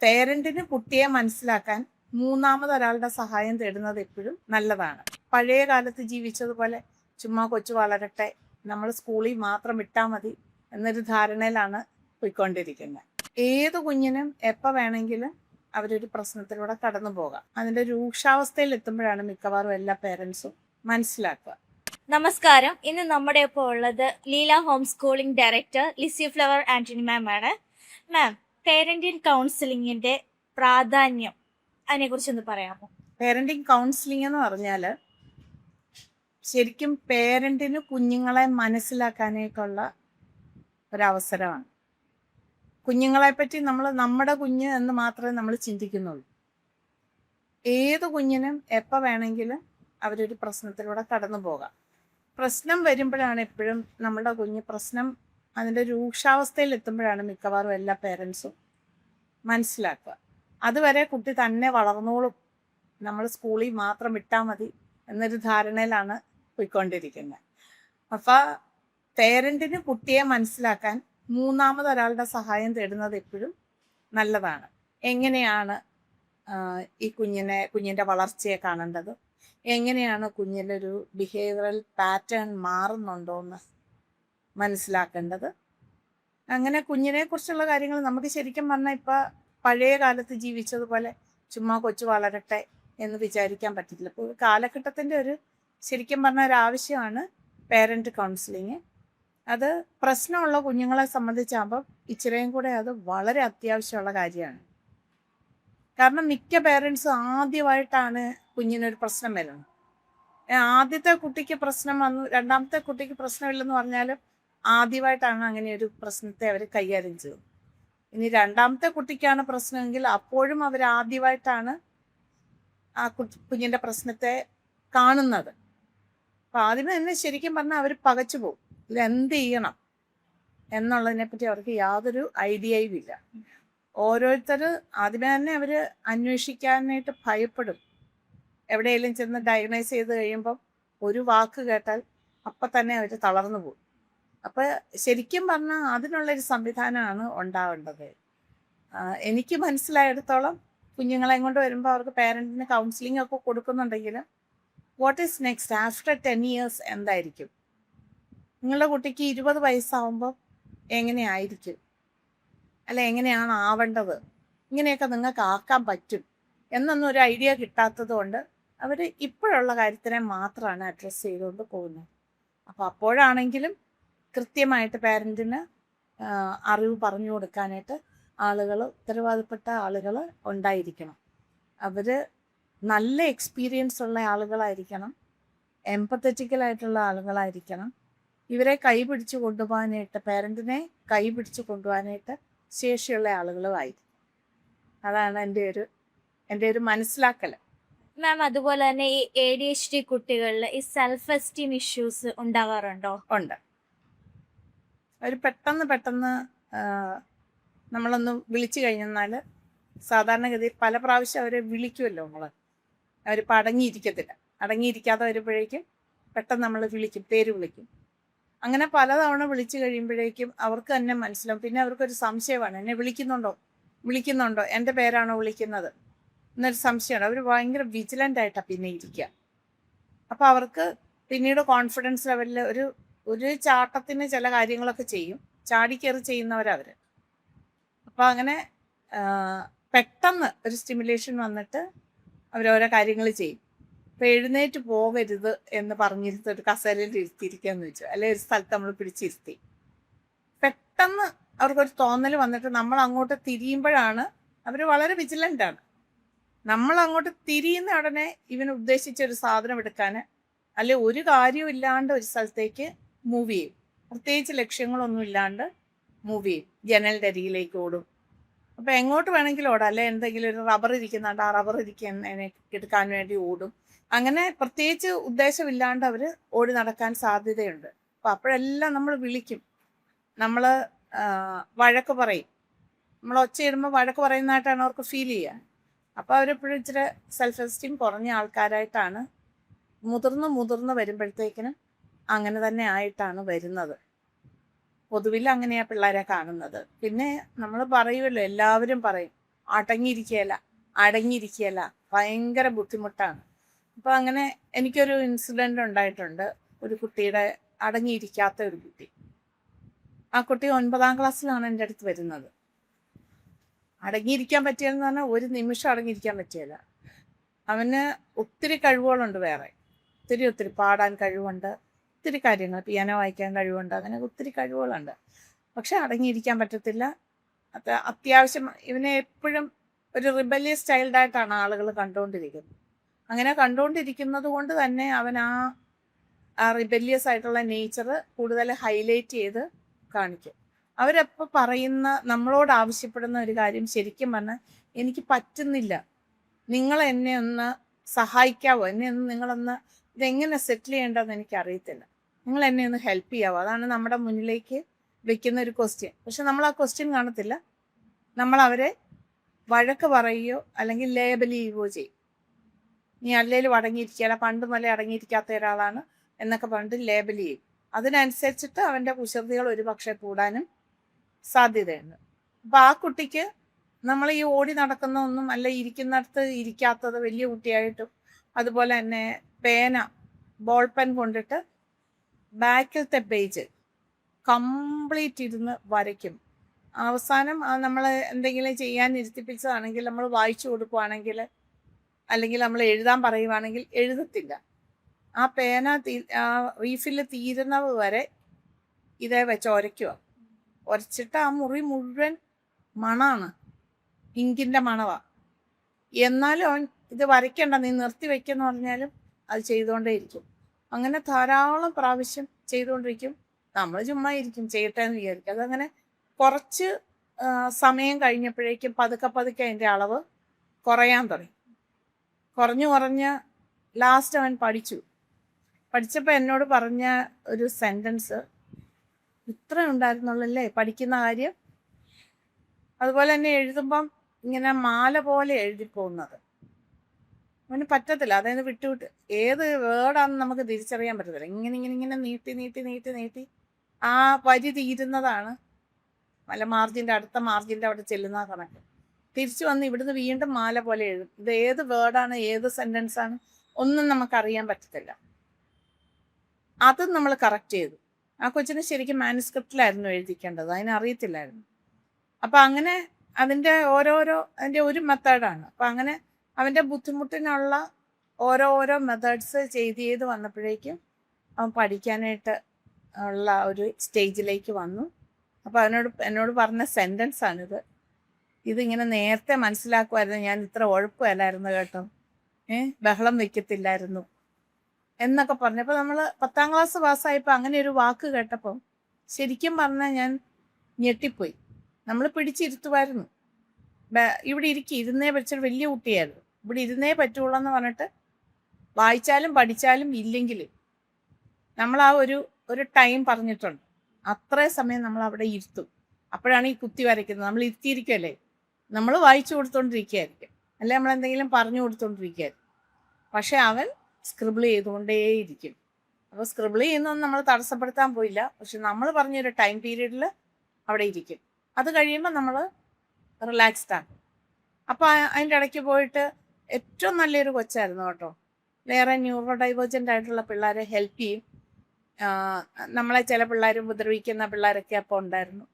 പേരന്റിന് കുട്ടിയെ മനസ്സിലാക്കാൻ മൂന്നാമതൊരാളുടെ സഹായം തേടുന്നത് എപ്പോഴും നല്ലതാണ്. പഴയ കാലത്ത് ജീവിച്ചതുപോലെ ചുമ്മാ കൊച്ചു വളരട്ടെ, നമ്മൾ സ്കൂളിൽ മാത്രം വിട്ടാൽ മതി എന്നൊരു ധാരണയിലാണ് പോയിക്കൊണ്ടിരിക്കുന്നത്. ഏത് കുഞ്ഞിനും എപ്പോൾ വേണമെങ്കിലും അവരൊരു പ്രശ്നത്തിലൂടെ കടന്നു പോകാം. അതിൻ്റെ രൂക്ഷാവസ്ഥയിൽ എത്തുമ്പോഴാണ് മിക്കവാറും എല്ലാ പേരൻസും മനസ്സിലാക്കുക. നമസ്കാരം. ഇന്ന് നമ്മുടെ ഒപ്പം ഉള്ളത് Leela home schooling director Lizy Flower Antony ma'am ആണ്. മാം, പേരന്റിംഗ് കൗൺസിലിങ്ങിന്റെ പ്രാധാന്യം അതിനെക്കുറിച്ചൊന്ന് പറയാമോ? പേരന്റിംഗ് കൗൺസിലിംഗ് എന്ന് പറഞ്ഞാൽ ശരിക്കും പേരന്റിന് കുഞ്ഞുങ്ങളെ മനസ്സിലാക്കാനായിട്ടുള്ള ഒരവസരമാണ്. കുഞ്ഞുങ്ങളെപ്പറ്റി നമ്മൾ നമ്മുടെ കുഞ്ഞ് എന്ന് മാത്രമേ നമ്മൾ ചിന്തിക്കുന്നുള്ളൂ. ഏത് കുഞ്ഞിനും എപ്പോൾ വേണമെങ്കിലും അവരൊരു പ്രശ്നത്തിലൂടെ കടന്നു പോകാം. പ്രശ്നം വരുമ്പോഴാണ് എപ്പോഴും നമ്മുടെ കുഞ്ഞ് പ്രശ്നം അതിൻ്റെ രൂക്ഷാവസ്ഥയിൽ എത്തുമ്പോഴാണ് മിക്കവാറും എല്ലാ പേരൻസും മനസ്സിലാക്കുക. അതുവരെ കുട്ടി തന്നെ വളർന്നോളും, നമ്മൾ സ്കൂളിൽ മാത്രം വിട്ടാൽ മതി എന്നൊരു ധാരണയിലാണ് പോയിക്കൊണ്ടിരിക്കുന്നത്. അപ്പോൾ പേരന്റിന് കുട്ടിയെ മനസ്സിലാക്കാൻ മൂന്നാമതൊരാളുടെ സഹായം തേടുന്നത് എപ്പോഴും നല്ലതാണ്. എങ്ങനെയാണ് ഈ കുഞ്ഞിൻ്റെ വളർച്ചയെ കാണേണ്ടത്, എങ്ങനെയാണ് കുഞ്ഞിൻ്റെ ഒരു ബിഹേവിയറൽ പാറ്റേൺ മാറുന്നുണ്ടോ എന്ന് മനസ്സിലാക്കേണ്ടത്. അങ്ങനെ കുഞ്ഞിനെ കുറിച്ചുള്ള കാര്യങ്ങൾ നമുക്ക് ശരിക്കും പറഞ്ഞാൽ ഇപ്പോൾ പഴയ കാലത്ത് ജീവിച്ചതുപോലെ ചുമ്മാ കൊച്ചു വളരട്ടെ എന്ന് വിചാരിക്കാൻ പറ്റില്ല. ഇപ്പോൾ കാലഘട്ടത്തിൻ്റെ ഒരു ശരിക്കും പറഞ്ഞ ഒരു ആവശ്യമാണ് പേരൻറ്റ് കൗൺസിലിങ്. അത് പ്രശ്നമുള്ള കുഞ്ഞുങ്ങളെ സംബന്ധിച്ചാകുമ്പോൾ ഇച്ചിരിയും കൂടെ അത് വളരെ അത്യാവശ്യമുള്ള കാര്യമാണ്. കാരണം മിക്ക പേരൻസും ആദ്യമായിട്ടാണ് കുഞ്ഞിനൊരു പ്രശ്നം വരുന്നത്. ആദ്യത്തെ കുട്ടിക്ക് പ്രശ്നം വന്നു, രണ്ടാമത്തെ കുട്ടിക്ക് പ്രശ്നമില്ലെന്ന് പറഞ്ഞാലും ആദ്യമായിട്ടാണ് അങ്ങനെ ഒരു പ്രശ്നത്തെ അവർ കൈകാര്യം ചെയ്തത്. ഇനി രണ്ടാമത്തെ കുട്ടിക്കാണ് പ്രശ്നമെങ്കിൽ അപ്പോഴും അവർ ആദ്യമായിട്ടാണ് ആ കുഞ്ഞിൻ്റെ പ്രശ്നത്തെ കാണുന്നത്. അപ്പം ആദ്യമേ തന്നെ ശരിക്കും പറഞ്ഞാൽ അവർ പകച്ചു പോകും, ഇതെന്ത് ചെയ്യണം എന്നുള്ളതിനെപ്പറ്റി അവർക്ക് യാതൊരു ഐഡിയയും ഇല്ല. ഓരോരുത്തർ ആദ്യമേ തന്നെ അവർ അന്വേഷിക്കാനായിട്ട് ഭയപ്പെടും. എവിടെയെങ്കിലും ചെന്ന് ഡയഗ്നൈസ് ചെയ്ത് കഴിയുമ്പം ഒരു വാക്ക് കേട്ടാൽ അപ്പം തന്നെ അവർ തളർന്നു പോകും. അപ്പോൾ ശരിക്കും പറഞ്ഞാൽ അതിനുള്ളൊരു സംവിധാനമാണ് ഉണ്ടാവേണ്ടത്. എനിക്ക് മനസ്സിലായിടത്തോളം കുഞ്ഞുങ്ങളെ കൊണ്ട് വരുമ്പോൾ അവർക്ക് പേരൻറ്റിന് കൗൺസിലിംഗ് ഒക്കെ കൊടുക്കുന്നുണ്ടെങ്കിൽ what is next after 10 years എന്തായിരിക്കും, നിങ്ങളുടെ കുട്ടിക്ക് 20 വയസ്സാവുമ്പോൾ എങ്ങനെയായിരിക്കും, അല്ല എങ്ങനെയാണ് ആവേണ്ടത്, ഇങ്ങനെയൊക്കെ നിങ്ങൾക്ക് ആക്കാൻ പറ്റും എന്നൊന്നും ഒരു ഐഡിയ കിട്ടാത്തത് കൊണ്ട് അവർ ഇപ്പോഴുള്ള കാര്യത്തിനെ മാത്രമാണ് അഡ്രസ്സ് ചെയ്തുകൊണ്ട് പോകുന്നത്. അപ്പോൾ അപ്പോഴാണെങ്കിലും കൃത്യമായിട്ട് പേരൻറ്റിന് അറിവ് പറഞ്ഞു കൊടുക്കാനായിട്ട് ഉത്തരവാദപ്പെട്ട ആളുകൾ ഉണ്ടായിരിക്കണം. അവർ നല്ല എക്സ്പീരിയൻസ് ഉള്ള ആളുകളായിരിക്കണം, എംപത്തറ്റിക്കലായിട്ടുള്ള ആളുകളായിരിക്കണം. ഇവരെ കൈപിടിച്ച് കൊണ്ടുപോകാനായിട്ട്, പേരൻറ്റിനെ കൈപിടിച്ച് കൊണ്ടുപോകാനായിട്ട് ശേഷിയുള്ള ആളുകളുമായിരിക്കും. അതാണ് എൻ്റെ ഒരു മനസ്സിലാക്കൽ. മാം, അതുപോലെ തന്നെ ഈ ADHD കുട്ടികളിൽ ഈ സെൽഫ് എസ്റ്റീം ഇഷ്യൂസ് ഉണ്ടാകാറുണ്ടോ? ഉണ്ട്. അവർ പെട്ടെന്ന് നമ്മളൊന്ന് വിളിച്ചു കഴിഞ്ഞാൽ സാധാരണഗതിയിൽ പല പ്രാവശ്യം അവരെ വിളിക്കുമല്ലോ അവരിപ്പോൾ അടങ്ങിയിരിക്കത്തില്ല. അടങ്ങിയിരിക്കാതെ വരുമ്പോഴേക്കും പെട്ടെന്ന് നമ്മൾ പേര് വിളിക്കും. അങ്ങനെ പലതവണ വിളിച്ചു കഴിയുമ്പോഴേക്കും അവർക്ക് തന്നെ മനസ്സിലാവും. പിന്നെ അവർക്കൊരു സംശയമാണ്, എന്നെ വിളിക്കുന്നുണ്ടോ എൻ്റെ പേരാണോ വിളിക്കുന്നത് എന്നൊരു സംശയമാണ്. അവർ ഭയങ്കര വിജിലൻ്റ് ആയിട്ടാണ് പിന്നെ ഇരിക്കുക. അപ്പോൾ അവർക്ക് പിന്നീട് കോൺഫിഡൻസ് ലെവലിൽ ഒരു ചാട്ടത്തിന് ചില കാര്യങ്ങളൊക്കെ ചെയ്യും, ചാടിക്കയറി ചെയ്യുന്നവരവർ. അപ്പോൾ അങ്ങനെ പെട്ടെന്ന് ഒരു സ്റ്റിമുലേഷൻ വന്നിട്ട് അവരോരോ കാര്യങ്ങൾ ചെയ്യും. ഇപ്പോൾ എഴുന്നേറ്റ് പോകരുത് എന്ന് പറഞ്ഞിരുത്തി ഒരു കസേരയിൽ ഇരുത്തിയിരിക്കുകയെന്ന് വെച്ചു, അല്ലെങ്കിൽ ഒരു സ്ഥലത്ത് നമ്മൾ പിടിച്ചിരുത്തി, പെട്ടെന്ന് അവർക്കൊരു തോന്നൽ വന്നിട്ട് നമ്മൾ അങ്ങോട്ട് തിരിയുമ്പോഴാണ് അവർ വളരെ വിജിലൻ്റാണ്. നമ്മൾ അങ്ങോട്ട് തിരിയുന്ന ഉടനെ ഇവന് ഉദ്ദേശിച്ച ഒരു സാധനം എടുക്കാൻ, അല്ലെ ഒരു കാര്യവും ഇല്ലാണ്ട് ഒരു സ്ഥലത്തേക്ക് മൂവ് ചെയ്യും, പ്രത്യേകിച്ച് ലക്ഷ്യങ്ങളൊന്നും ഇല്ലാണ്ട് മൂവ് ചെയ്യും, ജനലിൻ്റെ അരികിലേക്ക് ഓടും. അപ്പോൾ എങ്ങോട്ട് വേണമെങ്കിലും ഓടാം, അല്ലെ എന്തെങ്കിലും ഒരു റബ്ബർ ഇരിക്കുന്നുണ്ട്, ആ റബ്ബർ എടുക്കാൻ വേണ്ടി ഓടും. അങ്ങനെ പ്രത്യേകിച്ച് ഉദ്ദേശമില്ലാണ്ട് അവർ ഓടി നടക്കാൻ സാധ്യതയുണ്ട്. അപ്പോൾ അപ്പോഴെല്ലാം നമ്മൾ വിളിക്കും, നമ്മൾ വഴക്ക് പറയും, നമ്മൾ ഒച്ചയിടുമ്പോൾ വഴക്ക് പറയുന്നതായിട്ടാണ് അവർക്ക് ഫീൽ ചെയ്യുക. അപ്പോൾ അവരെപ്പോഴും ഇച്ചിരി സെൽഫ് എസ്റ്റീം കുറഞ്ഞ ആൾക്കാരായിട്ടാണ് മുതിർന്ന് വരുമ്പോഴത്തേക്കിനും അങ്ങനെ തന്നെ ആയിട്ടാണ് വരുന്നത്. പൊതുവിൽ അങ്ങനെയാണ് പിള്ളേരെ കാണുന്നത്. പിന്നെ നമ്മൾ പറയുമല്ലോ, എല്ലാവരും പറയും അടങ്ങിയിരിക്കുകയില്ല, അടങ്ങിയിരിക്കുകയില്ല, ഭയങ്കര ബുദ്ധിമുട്ടാണ്. അപ്പോൾ അങ്ങനെ എനിക്കൊരു ഇൻസിഡൻ്റ് ഉണ്ടായിട്ടുണ്ട്. ഒരു കുട്ടിയുടെ അടങ്ങിയിരിക്കാത്ത ഒരു കുട്ടി. ആ കുട്ടി 9ാം ക്ലാസ്സിലാണ് എൻ്റെ അടുത്ത് വരുന്നത്. അടങ്ങിയിരിക്കാൻ പറ്റിയെന്ന് പറഞ്ഞാൽ ഒരു നിമിഷം അടങ്ങിയിരിക്കാൻ പറ്റിയില്ല. അവന് ഒത്തിരി കഴിവുകളുണ്ട്, വേറെ ഒത്തിരി പാടാൻ കഴിവുണ്ട്, ഒത്തിരി കാര്യങ്ങൾ, പിയാനോ വായിക്കാൻ കഴിവുണ്ട്, അങ്ങനെ ഒത്തിരി കഴിവുകളുണ്ട്. പക്ഷെ അടങ്ങിയിരിക്കാൻ പറ്റത്തില്ല. അത് അത്യാവശ്യം ഇവനെ എപ്പോഴും ഒരു റിബല്യസ് ചൈൽഡായിട്ടാണ് ആളുകൾ കണ്ടുകൊണ്ടിരിക്കുന്നത്. അങ്ങനെ കണ്ടുകൊണ്ടിരിക്കുന്നത് കൊണ്ട് തന്നെ അവൻ ആ റിബല്യസ് ആയിട്ടുള്ള നേച്ചർ കൂടുതൽ ഹൈലൈറ്റ് ചെയ്ത് കാണിക്കും. അവരപ്പോൾ പറയുന്ന, നമ്മളോട് ആവശ്യപ്പെടുന്ന ഒരു കാര്യം ശരിക്കും പറഞ്ഞാൽ, എനിക്ക് പറ്റുന്നില്ല, നിങ്ങൾ എന്നെ ഒന്ന് സഹായിക്കാവോ, നിങ്ങളൊന്ന് ഇതെങ്ങനെ സെറ്റിൽ ചെയ്യേണ്ടതെന്ന് എനിക്ക് അറിയത്തില്ല, നിങ്ങൾ എന്നെ ഒന്ന് ഹെൽപ്പ് ചെയ്യാവോ. അതാണ് നമ്മുടെ മുന്നിലേക്ക് വെക്കുന്ന ഒരു ക്വസ്റ്റ്യൻ. പക്ഷെ നമ്മൾ ആ ക്വസ്റ്റ്യൻ കാണത്തില്ല, നമ്മൾ അവരെ വഴക്ക് പറയുകയോ അല്ലെങ്കിൽ ലേബൽ ചെയ്യുകയോ ചെയ്യും. നീ അല്ലേലും അടങ്ങിയിരിക്കുകയില്ല, പണ്ട് മുതലേ അടങ്ങിയിരിക്കാത്ത ഒരാളാണ് എന്നൊക്കെ പറഞ്ഞിട്ട് ലേബൽ ചെയ്യും. അതിനനുസരിച്ചിട്ട് അവൻ്റെ കുസൃതികൾ ഒരു പക്ഷേ കൂടാനും സാധ്യതയുണ്ട്. അപ്പോൾ ആ കുട്ടിക്ക് നമ്മൾ ഈ ഓടി നടക്കുന്ന ഒന്നും അല്ല, ഇരിക്കുന്നിടത്ത് ഇരിക്കാത്തത്, വലിയ കുട്ടിയായിട്ടും അതുപോലെ തന്നെ പേന, ബോൾ പെൻ കൊണ്ടിട്ട് ബാക്കിലത്തെ പേജ് കംപ്ലീറ്റ് ഇരുന്ന് വരയ്ക്കും. അവസാനം നമ്മൾ എന്തെങ്കിലും ചെയ്യാൻ ഇരുത്തിപ്പിച്ചതാണെങ്കിൽ, നമ്മൾ വായിച്ചു കൊടുക്കുവാണെങ്കിൽ, അല്ലെങ്കിൽ നമ്മൾ എഴുതാൻ പറയുവാണെങ്കിൽ എഴുതത്തില്ല. ആ പേന റീഫിൽ തീരുന്നത് വരെ ഇതേ വെച്ച് ഉരച്ചിട്ട് ആ മുറി മുഴുവൻ മണാണ്, ഇങ്കിൻ്റെ മണവാ. എന്നാലും അവൻ ഇത് വരയ്ക്കണ്ട, നീ നിർത്തി വെക്കെന്ന് പറഞ്ഞാലും അത് ചെയ്തുകൊണ്ടേയിരിക്കും. അങ്ങനെ ധാരാളം പ്രാവശ്യം ചെയ്തുകൊണ്ടിരിക്കും. നമ്മൾ ചുമ്മാ ഇരിക്കും, ചെയ്യട്ടെ എന്ന് വിചാരിക്കും. അതങ്ങനെ കുറച്ച് സമയം കഴിഞ്ഞപ്പോഴേക്കും പതുക്കെ അതിൻ്റെ അളവ് കുറയാൻ തുടങ്ങി. കുറഞ്ഞ് ലാസ്റ്റ് അവൻ പഠിച്ചപ്പോൾ എന്നോട് പറഞ്ഞ ഒരു സെൻറ്റൻസ്, ഇത്ര ഉണ്ടായിരുന്നുള്ളല്ലേ പഠിക്കുന്ന കാര്യം. അതുപോലെ തന്നെ എഴുതുമ്പം ഇങ്ങനെ മാല പോലെ എഴുതിപ്പോകുന്നത് അവന് പറ്റത്തില്ല. അതായത് വിട്ടുവിട്ട് ഏത് വേർഡാണെന്ന് നമുക്ക് തിരിച്ചറിയാൻ പറ്റത്തില്ല. ഇങ്ങനെ നീട്ടി ആ വരി തീരുന്നതാണ് അല്ല അടുത്ത മാർജിൻ്റെ അവിടെ ചെല്ലുന്ന കണക്ക്. തിരിച്ചു വന്ന് ഇവിടുന്ന് വീണ്ടും മാല പോലെ എഴുതും. ഇത് ഏത് വേർഡാണ്, ഏത് സെൻറ്റൻസാണ് ഒന്നും നമുക്കറിയാൻ പറ്റത്തില്ല. അതും നമ്മൾ കറക്റ്റ് ചെയ്തു. ആ കൊച്ചിന് ശരിക്കും മാനുസ്ക്രിപ്റ്റിലായിരുന്നു എഴുതിക്കേണ്ടത്, അതിനറിയത്തില്ലായിരുന്നു. അപ്പം അങ്ങനെ അതിൻ്റെ അതിൻ്റെ ഒരു മെത്തേഡാണ്. അപ്പം അങ്ങനെ അവൻ്റെ ബുദ്ധിമുട്ടിനുള്ള ഓരോ മെത്തേഡ്സ് ചെയ്ത് വന്നപ്പോഴേക്കും അവൻ പഠിക്കാനായിട്ട് ഉള്ള ഒരു സ്റ്റേജിലേക്ക് വന്നു. അപ്പോൾ എന്നോട് പറഞ്ഞ സെൻറ്റൻസാണിത്. ഇതിങ്ങനെ നേരത്തെ മനസ്സിലാക്കുമായിരുന്നു, ഞാൻ ഇത്ര ഉഴപ്പല്ലായിരുന്നു കേട്ടോ, ബഹളം വെക്കത്തില്ലായിരുന്നു എന്നൊക്കെ പറഞ്ഞപ്പോൾ നമ്മൾ 10ാം ക്ലാസ് പാസ്സായപ്പോൾ അങ്ങനെ ഒരു വാക്ക് കേട്ടപ്പം ശരിക്കും പറഞ്ഞാൽ ഞാൻ ഞെട്ടിപ്പോയി. നമ്മൾ പിടിച്ചിരുത്തുമായിരുന്നു. ഇവിടെ ഇരുന്നേ പഠിച്ചൊരു വലിയ കുട്ടിയായിരുന്നു, ഇവിടെ ഇരുന്നേ പറ്റുള്ളൂ എന്ന് പറഞ്ഞിട്ട് വായിച്ചാലും പഠിച്ചാലും ഇല്ലെങ്കിലും നമ്മൾ ആ ഒരു ടൈം പറഞ്ഞിട്ടുണ്ട്, അത്രയും സമയം നമ്മൾ അവിടെ ഇരുത്തും. അപ്പോഴാണ് ഈ കുത്തി വരയ്ക്കുന്നത്. നമ്മൾ ഇരുത്തിയിരിക്കുമല്ലേ, നമ്മൾ വായിച്ചു കൊടുത്തോണ്ടിരിക്കുകയായിരിക്കും, അല്ലെ നമ്മളെന്തെങ്കിലും പറഞ്ഞു കൊടുത്തോണ്ടിരിക്കുകയായിരിക്കും. പക്ഷെ അവൻ സ്ക്രിബിൾ ചെയ്തുകൊണ്ടേയിരിക്കും. അപ്പോൾ സ്ക്രിബിൾ ചെയ്യുന്നതൊന്നും നമ്മൾ തടസ്സപ്പെടുത്താൻ പോയില്ല. പക്ഷെ നമ്മൾ പറഞ്ഞൊരു ടൈം പീരീഡിൽ അവിടെ ഇരിക്കും. അത് കഴിയുമ്പോൾ നമ്മൾ റിലാക്സ്ഡ് ആക്കും. അപ്പോൾ അതിൻ്റെ ഇടയ്ക്ക് പോയിട്ട് ഏറ്റവും നല്ലൊരു കൊച്ചായിരുന്നു കേട്ടോ. വേറെ ന്യൂറോ ഡൈവേർജൻ്റ് ആയിട്ടുള്ള പിള്ളേരെ ഹെൽപ്പ് ചെയ്യും. നമ്മളെ ചില പിള്ളേർ ഉപദ്രവിക്കുന്ന പിള്ളേരൊക്കെ അപ്പോൾ ഉണ്ടായിരുന്നു.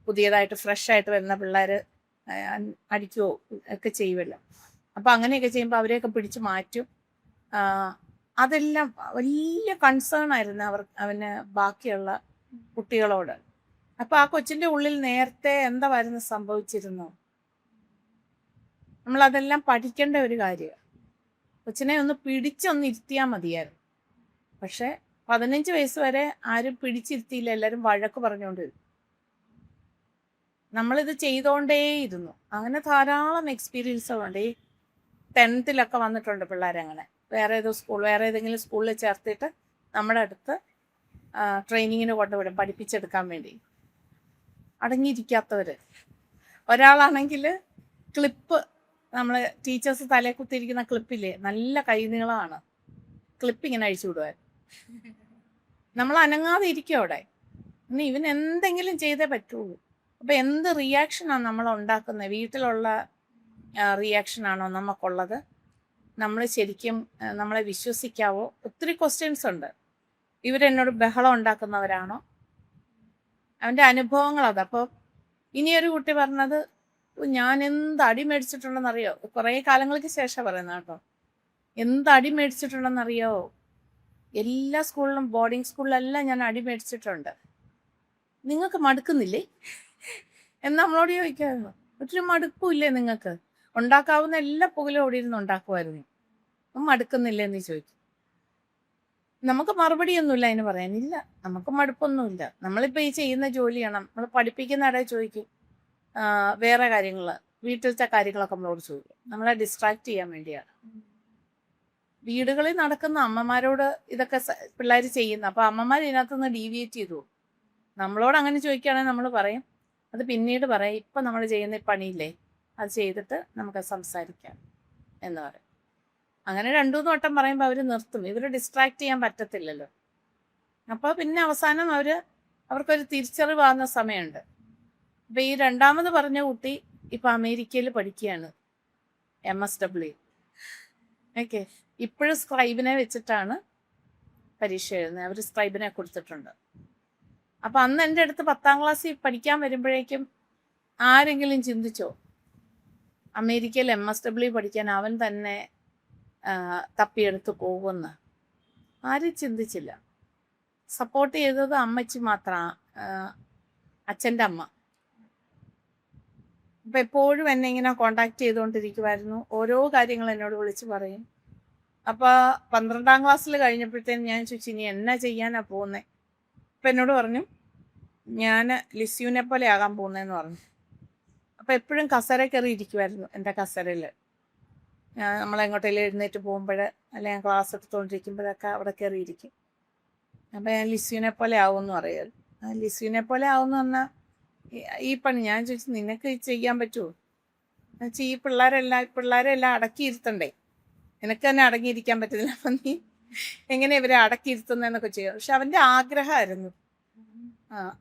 പുതിയതായിട്ട് ഫ്രഷായിട്ട് വരുന്ന പിള്ളേർ അടിക്കുകയോ ഒക്കെ ചെയ്യുമല്ലോ. അപ്പോൾ അങ്ങനെയൊക്കെ ചെയ്യുമ്പോൾ അവരെയൊക്കെ പിടിച്ച് മാറ്റും. അതെല്ലാം വലിയ കൺസേൺ ആയിരുന്നു അവന് ബാക്കിയുള്ള കുട്ടികളോട്. അപ്പോൾ ആ കൊച്ചിൻ്റെ ഉള്ളിൽ നേരത്തെ എന്തായിരുന്നു സംഭവിച്ചിരുന്നു, നമ്മളതെല്ലാം പഠിക്കേണ്ട ഒരു കാര്യമാണ്. കൊച്ചിനെ ഒന്ന് ഇരുത്തിയാൽ മതിയായിരുന്നു. പക്ഷെ 15 വയസ്സ് വരെ ആരും പിടിച്ചിരുത്തിയില്ല, എല്ലാവരും വഴക്ക് പറഞ്ഞുകൊണ്ടിരുന്നു. നമ്മളിത് ചെയ്തുകൊണ്ടേയിരുന്നു. അങ്ങനെ ധാരാളം എക്സ്പീരിയൻസുകളുണ്ട്. ഈ 10th വന്നിട്ടുണ്ട് പിള്ളേരങ്ങനെ വേറെ ഏതെങ്കിലും സ്കൂളിൽ ചേർത്തിട്ട് നമ്മുടെ അടുത്ത് ട്രെയിനിങ്ങിന് കൊണ്ടുവിടും, പഠിപ്പിച്ചെടുക്കാൻ വേണ്ടി. അടങ്ങിയിരിക്കാത്തവർ. ഒരാളാണെങ്കിൽ ക്ലിപ്പ്, നമ്മൾ ടീച്ചേഴ്സ് തലയിൽ കുത്തിയിരിക്കുന്ന ക്ലിപ്പില്ലേ, നല്ല കൈനീളമാണ്, ക്ലിപ്പ് ഇങ്ങനെ അഴിച്ചു വിടുമായിരുന്നു. നമ്മൾ അനങ്ങാതെ ഇരിക്കും അവിടെ. ഇനി ഇവൻ എന്തെങ്കിലും ചെയ്തേ പറ്റുള്ളൂ. അപ്പോൾ എന്ത് റിയാക്ഷനാണ് നമ്മൾ ഉണ്ടാക്കുന്നത്? വീട്ടിലുള്ള റിയാക്ഷൻ ആണോ നമുക്കുള്ളത്, നമ്മൾ ശരിക്കും നമ്മളെ വിശ്വസിക്കാവോ, ഒത്തിരി ക്വസ്റ്റ്യൻസ് ഉണ്ട്. ഇവരെന്നോട് ബഹളം ഉണ്ടാക്കുന്നവരാണോ, അവൻ്റെ അനുഭവങ്ങൾ അത്. അപ്പോൾ ഇനിയൊരു കുട്ടി പറഞ്ഞത്, ഞാൻ എന്ത് അടി മേടിച്ചിട്ടുണ്ടെന്നറിയോ, കുറേ കാലങ്ങൾക്ക് ശേഷം പറയുന്നത് കേട്ടോ, എന്ത് അടി മേടിച്ചിട്ടുണ്ടെന്നറിയോ, എല്ലാ സ്കൂളിലും ബോർഡിംഗ് സ്കൂളിലെല്ലാം ഞാൻ അടി മേടിച്ചിട്ടുണ്ട്, നിങ്ങൾക്ക് മടുക്കുന്നില്ലേ എന്ന് നമ്മളോട് ചോദിക്കാമായിരുന്നു. ഒത്തിരി മടുപ്പില്ലേ നിങ്ങൾക്ക്, ഉണ്ടാക്കാവുന്ന എല്ലാ പുകലും ഓടി ഇരുന്ന് ഉണ്ടാക്കുമായിരുന്നു, മടുക്കുന്നില്ലേ എന്ന് ചോദിക്കും. നമുക്ക് മറുപടിയൊന്നുമില്ല അതിന് പറയാനില്ല, നമുക്ക് മടുപ്പൊന്നുമില്ല. നമ്മളിപ്പോൾ ഈ ചെയ്യുന്ന ജോലിയാണ്, നമ്മൾ പഠിപ്പിക്കുന്ന ഇടയിൽ ചോദിക്കും വേറെ കാര്യങ്ങൾ, വീട്ടിലത്തെ കാര്യങ്ങളൊക്കെ നമ്മളോട് ചോദിക്കും, നമ്മളെ ഡിസ്ട്രാക്ട് ചെയ്യാൻ വേണ്ടിയാണ്. വീടുകളിൽ നടക്കുന്ന അമ്മമാരോട് ഇതൊക്കെ പിള്ളേർ ചെയ്യുന്ന, അപ്പോൾ അമ്മമാർ ഇതിനകത്തുനിന്ന് ഡീവിയേറ്റ് ചെയ്തു. നമ്മളോട് അങ്ങനെ ചോദിക്കുകയാണെങ്കിൽ നമ്മൾ പറയും, അത് പിന്നീട് പറയാം, ഇപ്പം നമ്മൾ ചെയ്യുന്ന പണിയില്ലേ അത് ചെയ്തിട്ട് നമുക്ക് സംസാരിക്കാം എന്ന് പറയും. അങ്ങനെ 2-3 വട്ടം പറയുമ്പോൾ അവർ നിർത്തും, ഇവർ ഡിസ്ട്രാക്ട് ചെയ്യാൻ പറ്റത്തില്ലല്ലോ. അപ്പോൾ പിന്നെ അവസാനം അവർക്കൊരു തിരിച്ചറിവാകുന്ന സമയമുണ്ട്. അപ്പോൾ ഈ രണ്ടാമത് പറഞ്ഞ കുട്ടി ഇപ്പം അമേരിക്കയിൽ പഠിക്കുകയാണ്, MSW. ഓക്കെ, ഇപ്പോഴും സ്ക്രൈബിനെ വെച്ചിട്ടാണ് പരീക്ഷ എഴുതുന്നത്, അവർ സ്ക്രൈബിനെ കൊടുത്തിട്ടുണ്ട്. അപ്പം അന്ന് എൻ്റെ അടുത്ത് 10ാം ക്ലാസ്സിൽ പഠിക്കാൻ വരുമ്പോഴേക്കും ആരെങ്കിലും ചിന്തിച്ചോ അമേരിക്കയിൽ MSW പഠിക്കാൻ അവൻ തന്നെ തപ്പിയെടുത്ത് പോകുമെന്ന്? ആരും ചിന്തിച്ചില്ല. സപ്പോർട്ട് ചെയ്തത് അമ്മച്ചി മാത്രമാണ്, അച്ഛൻ്റെ അമ്മ. അപ്പം എപ്പോഴും എന്നെ ഇങ്ങനെ കോണ്ടാക്ട് ചെയ്തുകൊണ്ടിരിക്കുമായിരുന്നു, ഓരോ കാര്യങ്ങൾ എന്നോട് വിളിച്ച് പറയും. അപ്പോൾ 12ാം ക്ലാസ്സിൽ കഴിഞ്ഞപ്പോഴത്തേനും ഞാൻ ചോദിച്ചു, ഇനി എന്നാ ചെയ്യാനാണ് പോകുന്നത്? അപ്പം എന്നോട് പറഞ്ഞു, ഞാൻ ലിസ്യുവിനെ പോലെ ആകാൻ പോകുന്നതെന്ന് പറഞ്ഞു. അപ്പോൾ എപ്പോഴും കസേര കയറി ഇരിക്കുമായിരുന്നു, എൻ്റെ കസേരയിൽ. നമ്മളെങ്ങോട്ടെങ്കിലും എഴുന്നേറ്റ് പോകുമ്പോൾ അല്ലെങ്കിൽ ക്ലാസ് എടുത്തുകൊണ്ടിരിക്കുമ്പോഴൊക്കെ അവിടെ കയറിയിരിക്കും. അപ്പോൾ ഞാൻ ലിസ്യുവിനെ പോലെ ആവുമെന്ന് പറയുമായിരുന്നു. ലിസ്യുവിനെ പോലെ ആവുമെന്ന് പറഞ്ഞാൽ ഈ പണി ഞാൻ ചോദിച്ചു, നിനക്ക് ചെയ്യാൻ പറ്റുമോ എന്നുവെച്ചാൽ, ഈ പിള്ളേരെല്ലാം അടക്കിയിരുത്തണ്ടേ, നിനക്ക് തന്നെ അടങ്ങിയിരിക്കാൻ പറ്റുന്നില്ല, അപ്പം നീ എങ്ങനെ ഇവരെ അടക്കിയിരുത്തുന്നതെന്നൊക്കെ ചെയ്യാം. പക്ഷെ അവൻ്റെ ആഗ്രഹമായിരുന്നു.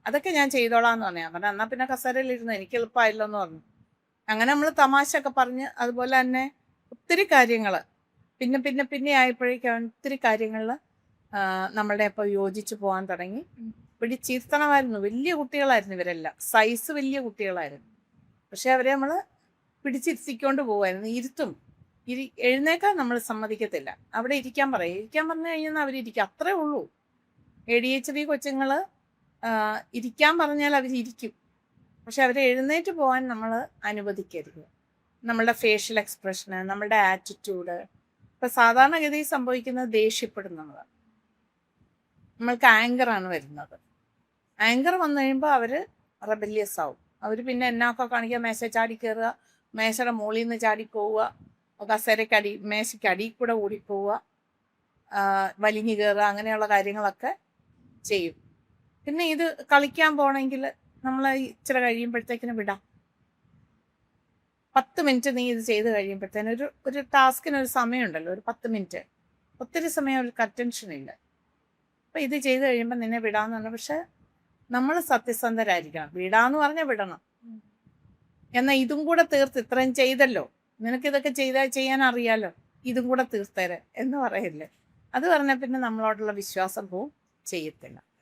അതൊക്കെ ഞാൻ ചെയ്തോളാന്ന് പറഞ്ഞു. ഞാൻ പറഞ്ഞു, എന്നാൽ പിന്നെ കസേരയിലിരുന്നു, എനിക്ക് എളുപ്പമായല്ലോ എന്ന് പറഞ്ഞു. അങ്ങനെ നമ്മൾ തമാശ ഒക്കെ പറഞ്ഞ്, അതുപോലെ തന്നെ ഒത്തിരി കാര്യങ്ങൾ പിന്നെ ആയപ്പോഴേക്കും ഒത്തിരി കാര്യങ്ങളിൽ നമ്മളുടെ അപ്പോൾ യോജിച്ച് പോകാൻ തുടങ്ങി. പിടിച്ചിരുത്തണമായിരുന്നു, വലിയ കുട്ടികളായിരുന്നു ഇവരെല്ലാം, സൈസ് വലിയ കുട്ടികളായിരുന്നു. പക്ഷെ അവരെ നമ്മൾ പിടിച്ചിരുത്തിക്കൊണ്ട് പോകുമായിരുന്നു, ഇരുത്തും. എഴുന്നേക്കാൻ നമ്മൾ സമ്മതിക്കത്തില്ല, അവിടെ ഇരിക്കാൻ പറയും. ഇരിക്കാൻ പറഞ്ഞു കഴിഞ്ഞാൽ അവരിയ്ക്കും, അത്രേ ഉള്ളൂ. ADHD കൊച്ചുങ്ങൾ ഇരിക്കാൻ പറഞ്ഞാൽ അവരിയ്ക്കും, പക്ഷെ അവരെ എഴുന്നേറ്റ് പോകാൻ നമ്മൾ അനുവദിക്കരുത്. നമ്മളുടെ ഫേഷ്യൽ എക്സ്പ്രഷന്, നമ്മളുടെ ആറ്റിറ്റ്യൂഡ്. ഇപ്പം സാധാരണഗതിയിൽ സംഭവിക്കുന്നത് ദേഷ്യപ്പെടുന്നതാണ്, നമ്മൾക്ക് ആങ്കറാണ് വരുന്നത്. ആങ്കർ വന്നു കഴിയുമ്പോൾ അവർ റെബല്യസ് ആവും. അവർ പിന്നെ എന്നൊക്കെ കാണിക്കുക, മേശ ചാടി കയറുക, മേശയുടെ മുകളിൽ നിന്ന് ചാടി പോവുക, കസേരക്കടി മേശയ്ക്ക് അടിയിൽ കൂടെ ഓടിപ്പോവുക, വലിഞ്ഞു കയറുക, അങ്ങനെയുള്ള കാര്യങ്ങളൊക്കെ ചെയ്യും. പിന്നെ ഇത് കളിക്കാൻ പോകണമെങ്കിൽ നമ്മൾ ഇച്ചിരി കഴിയുമ്പോഴത്തേക്കിന് വിടാം. 10 മിനിറ്റ് നീ ഇത് ചെയ്ത് കഴിയുമ്പോഴത്തേന് ഒരു ടാസ്കിനൊരു സമയമുണ്ടല്ലോ, ഒരു 10 മിനിറ്റ്, ഒത്തിരി സമയം അവർക്ക് അറ്റൻഷൻ ഇല്ല. അപ്പം ഇത് ചെയ്ത് കഴിയുമ്പോൾ നിന്നെ വിടാമെന്ന് പറഞ്ഞു. പക്ഷെ നമ്മൾ സത്യസന്ധരായിരിക്കണം. വിടാന്ന് പറഞ്ഞാൽ വിടണം. എന്നാൽ ഇതും കൂടെ തീർത്ത്, ഇത്രയും ചെയ്തല്ലോ, നിനക്കിതൊക്കെ ചെയ്യാൻ അറിയാലോ, ഇതും കൂടെ തീർത്തേരെ എന്ന് പറയില്ലേ. അത് പറഞ്ഞാൽ പിന്നെ നമ്മളോടുള്ള വിശ്വാസം പോവും, ചെയ്യത്തില്ല.